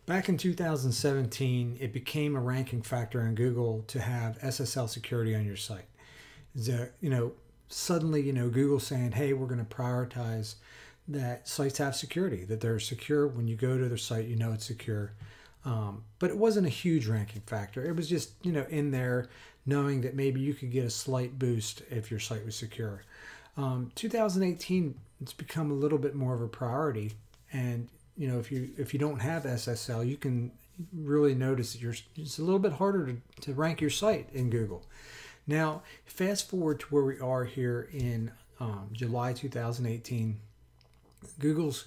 Back in 2017, it became a ranking factor in Google to have SSL security on your site. Suddenly, Google saying, hey, we're going to prioritize that sites have security, that they're secure. When you go to their site, you know it's secure. But it wasn't a huge ranking factor. It was just, in there knowing that maybe you could get a slight boost if your site was secure. 2018, it's become a little bit more of a priority. And, if you don't have SSL, you can really notice that it's a little bit harder to rank your site in Google. Now, fast forward to where we are here in July 2018. Google's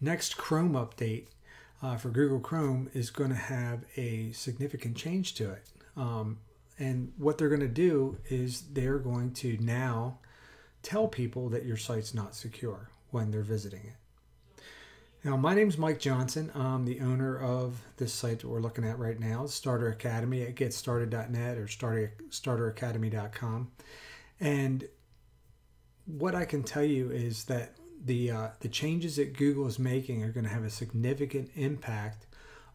next Chrome update for Google Chrome is going to have a significant change to it. And what they're going to do is they're going to now tell people that your site's not secure when they're visiting it. Now, my name's Mike Johnson. I'm the owner of this site that we're looking at right now, Starter Academy at getstarted.net or starteracademy.com. And what I can tell you is that the changes that Google is making are going to have a significant impact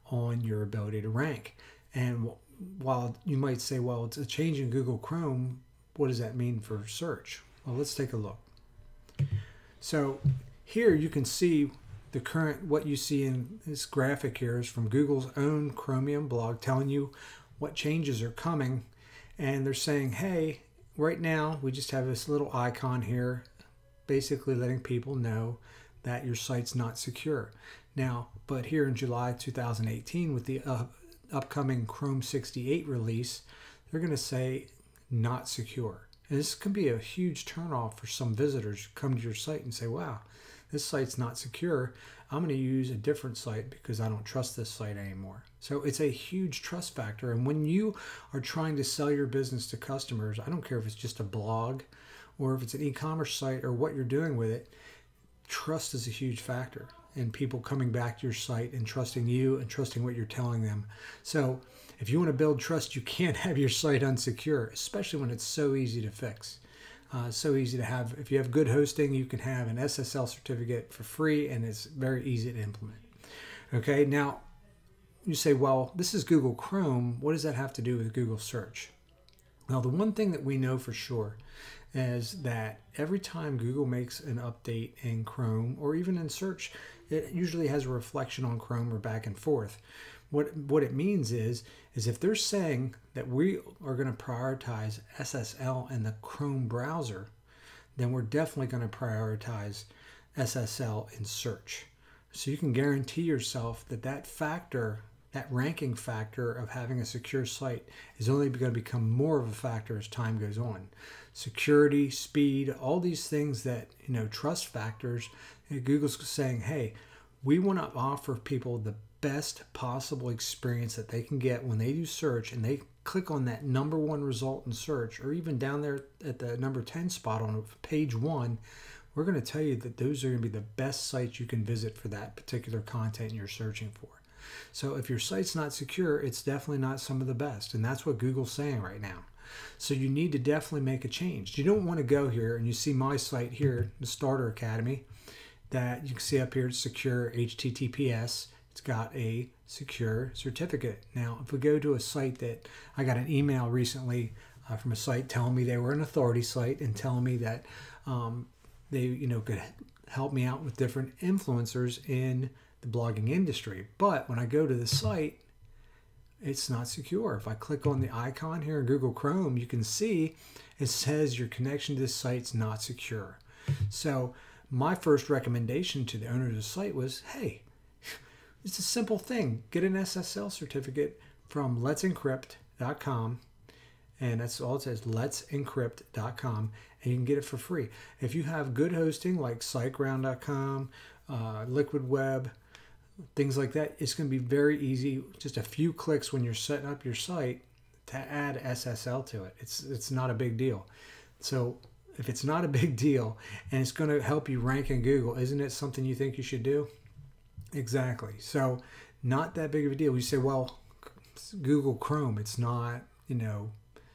on your ability to rank. And while you might say, well, it's a change in Google Chrome, what does that mean for search? Well, let's take a look. So here you can see the current, what you see in this graphic here is from Google's own Chromium blog telling you what changes are coming. And they're saying, hey, right now we just have this little icon here basically letting people know that your site's not secure. Now, but here in July 2018 with the upcoming Chrome 68 release, they're going to say not secure. And this can be a huge turnoff for some visitors who come to your site and say, wow, this site's not secure. I'm going to use a different site because I don't trust this site anymore. So it's a huge trust factor. And when you are trying to sell your business to customers, I don't care if it's just a blog or if it's an e-commerce site or what you're doing with it, trust is a huge factor. And people coming back to your site and trusting you and trusting what you're telling them. So if you want to build trust, you can't have your site unsecure, especially when it's so easy to fix. So easy to have. If you have good hosting, you can have an SSL certificate for free, and it's very easy to implement. Okay, now you say, well, this is Google Chrome. What does that have to do with Google search? Well, the one thing that we know for sure is that every time Google makes an update in Chrome or even in search, it usually has a reflection on Chrome or back and forth. What it means is if they're saying that we are going to prioritize SSL in the Chrome browser, then we're definitely going to prioritize SSL in search. So you can guarantee yourself that that factor, that ranking factor of having a secure site is only going to become more of a factor as time goes on. Security, speed, all these things that, trust factors, Google's saying, hey, we want to offer people the best possible experience that they can get when they do search and they click on that #1 result in search, or even down there at the number 10 spot on page 1, we're going to tell you that those are going to be the best sites you can visit for that particular content you're searching for. So if your site's not secure, it's definitely not some of the best. And that's what Google's saying right now. So you need to definitely make a change. You don't want to go here and you see my site here, the Starter Academy, that you can see up here, it's secure HTTPS. It's got a secure certificate. Now, if we go to a site that I got an email recently from a site telling me they were an authority site and telling me that they could help me out with different influencers in the blogging industry. But when I go to the site, it's not secure. If I click on the icon here in Google Chrome, you can see it says your connection to this site's not secure. So my first recommendation to the owner of the site was, hey, it's a simple thing. Get an SSL certificate from let'sencrypt.com, and that's all it says, let'sencrypt.com, and you can get it for free. If you have good hosting like SiteGround.com, Liquid Web, things like that, it's going to be very easy, just a few clicks when you're setting up your site to add SSL to it. It's not a big deal. So if it's not a big deal and it's going to help you rank in Google, isn't it something you think you should do? Exactly. So not that big of a deal. You say, well, Google Chrome, it's not,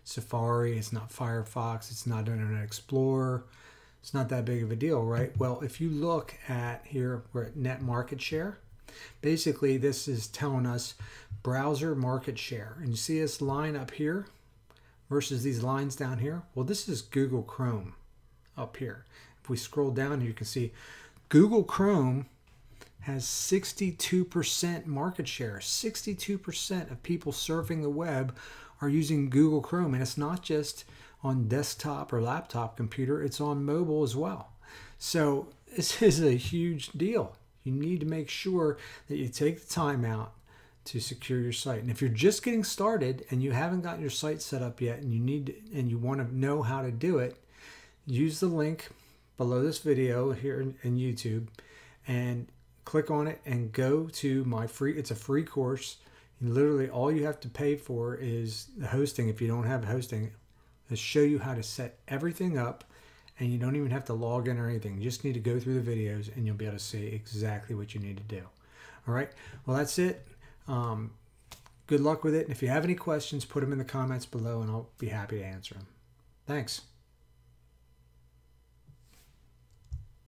Safari, it's not Firefox, it's not Internet Explorer. It's not that big of a deal, right? Well, if you look at here, we're at net market share. Basically, this is telling us browser market share. And you see this line up here versus these lines down here? Well, this is Google Chrome up here. If we scroll down, you can see Google Chrome has 62% market share. 62% of people surfing the web are using Google Chrome. And it's not just on desktop or laptop computer, it's on mobile as well. So this is a huge deal. You need to make sure that you take the time out to secure your site. And if you're just getting started and you haven't gotten your site set up yet and you want to know how to do it, use the link below this video here in YouTube and click on it and go to my it's a free course. And literally all you have to pay for is the hosting. If you don't have hosting, it'll show you how to set everything up, and you don't even have to log in or anything. You just need to go through the videos and you'll be able to see exactly what you need to do. All right, well, that's it. Good luck with it. And if you have any questions, put them in the comments below and I'll be happy to answer them. Thanks.